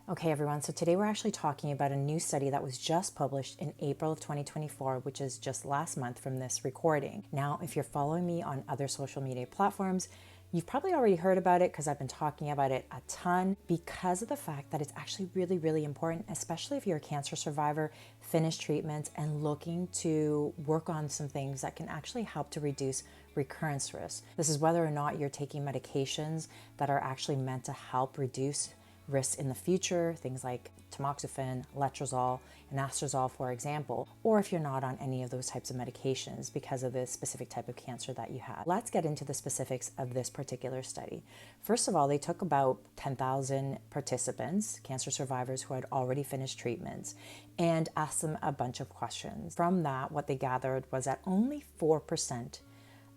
Okay, everyone, so today we're actually talking about a new study that was just published in April of 2024, which is just last month from this recording. Now, if you're following me on other social media platforms, you've probably already heard about it because I've been talking about it a ton because of the fact that it's actually really, really important, especially if you're a cancer survivor, finished treatments, and looking to work on some things that can actually help to reduce recurrence risk. This is whether or not you're taking medications that are actually meant to help reduce risks in the future, things like tamoxifen, letrozole, and anastrozole, for example, or if you're not on any of those types of medications because of the specific type of cancer that you have. Let's get into the specifics of this particular study. First of all, they took about 10,000 participants, cancer survivors who had already finished treatments, and asked them a bunch of questions. From that, what they gathered was that only 4%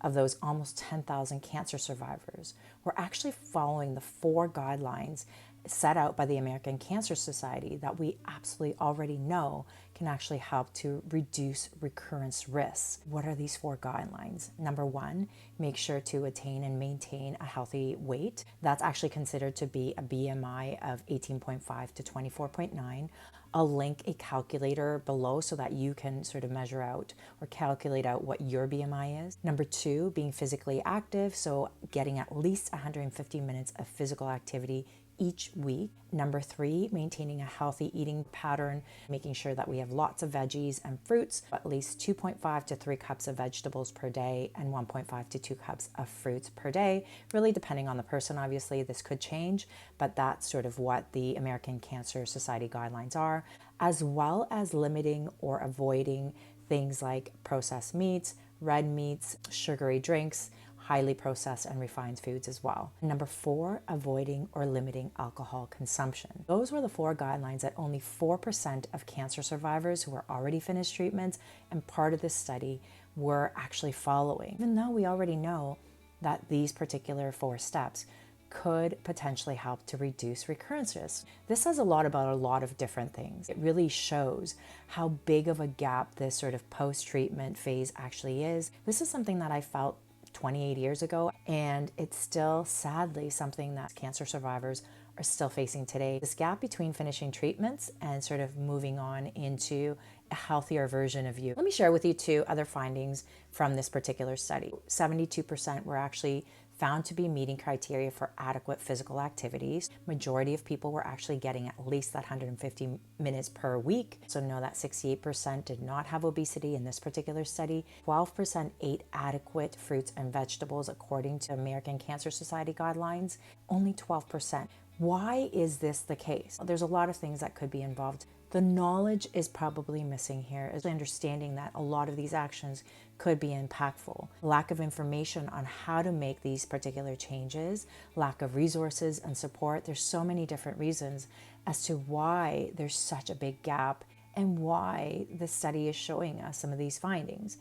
of those almost 10,000 cancer survivors were actually following the 4 guidelines set out by the American Cancer Society that we absolutely already know can actually help to reduce recurrence risks. What are these 4 guidelines? Number 1, make sure to attain and maintain a healthy weight. That's actually considered to be a BMI of 18.5 to 24.9. I'll link a calculator below so that you can sort of measure out or calculate out what your BMI is. Number 2, being physically active, so getting at least 150 minutes of physical activity each week. Number 3, maintaining a healthy eating pattern, making sure that we have lots of veggies and fruits, at least 2.5 to 3 cups of vegetables per day and 1.5 to 2 cups of fruits per day, really depending on the person. Obviously, this could change, but that's sort of what the American Cancer Society guidelines are, as well as limiting or avoiding things like processed meats, red meats, sugary drinks, highly processed and refined foods as well. Number 4, avoiding or limiting alcohol consumption. Those were the 4 guidelines that only 4% of cancer survivors who were already finished treatments and part of this study were actually following, even though we already know that these particular 4 steps could potentially help to reduce recurrence risk. This says a lot about a lot of different things. It really shows how big of a gap this sort of post-treatment phase actually is. This is something that I felt 28 years ago, and it's still sadly something that cancer survivors are still facing today. This gap between finishing treatments and sort of moving on into a healthier version of you. Let me share with you 2 other findings from this particular study. 72% were actually found to be meeting criteria for adequate physical activities. Majority of people were actually getting at least that 150 minutes per week. So know that 68% did not have obesity in this particular study. 12% ate adequate fruits and vegetables according to American Cancer Society guidelines. Only 12%. Why is this the case? There's a lot of things that could be involved. The knowledge is probably missing here, is understanding that a lot of these actions could be impactful. Lack of information on how to make these particular changes, lack of resources and support. There's so many different reasons as to why there's such a big gap and why the study is showing us some of these findings.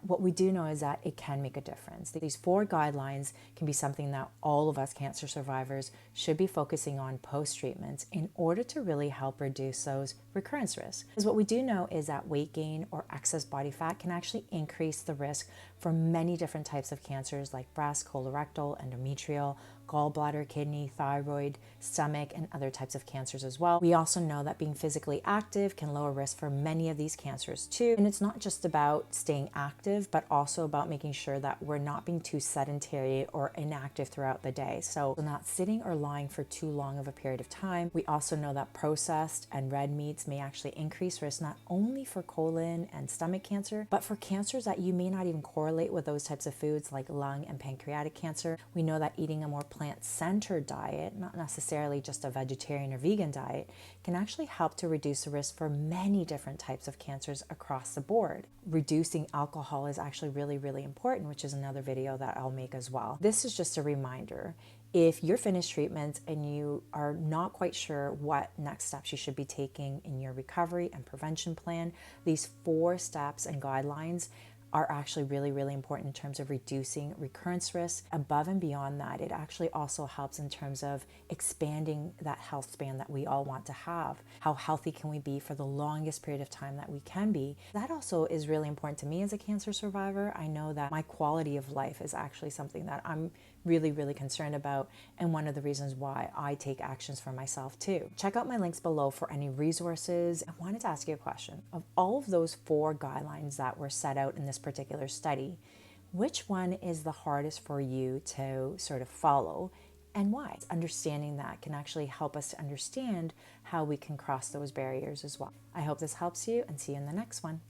What we do know is that it can make a difference. These 4 guidelines can be something that all of us cancer survivors should be focusing on post-treatments in order to really help reduce those recurrence risks. Because what we do know is that weight gain or excess body fat can actually increase the risk for many different types of cancers like breast, colorectal, endometrial, gallbladder, kidney, thyroid, stomach, and other types of cancers as well. We also know that being physically active can lower risk for many of these cancers too. And it's not just about staying active, but also about making sure that we're not being too sedentary or inactive throughout the day. So not sitting or lying for too long of a period of time. We also know that processed and red meats may actually increase risk not only for colon and stomach cancer, but for cancers that you may not even correlate with those types of foods like lung and pancreatic cancer. We know that eating a more plant-centered diet, not necessarily just a vegetarian or vegan diet, can actually help to reduce the risk for many different types of cancers across the board. Reducing alcohol is actually really, really important, which is another video that I'll make as well. This is just a reminder. If you're finished treatment and you are not quite sure what next steps you should be taking in your recovery and prevention plan, these 4 steps and guidelines are actually really, really important in terms of reducing recurrence risk. Above and beyond that, it actually also helps in terms of expanding that health span that we all want to have. How healthy can we be for the longest period of time that we can be? That also is really important to me as a cancer survivor. I know that my quality of life is actually something that I'm really, really concerned about, and one of the reasons why I take actions for myself too. Check out my links below for any resources. I wanted to ask you a question. Of all of those 4 guidelines that were set out in this particular study, which one is the hardest for you to sort of follow, and why? Understanding that can actually help us to understand how we can cross those barriers as well. I hope this helps you, and see you in the next one.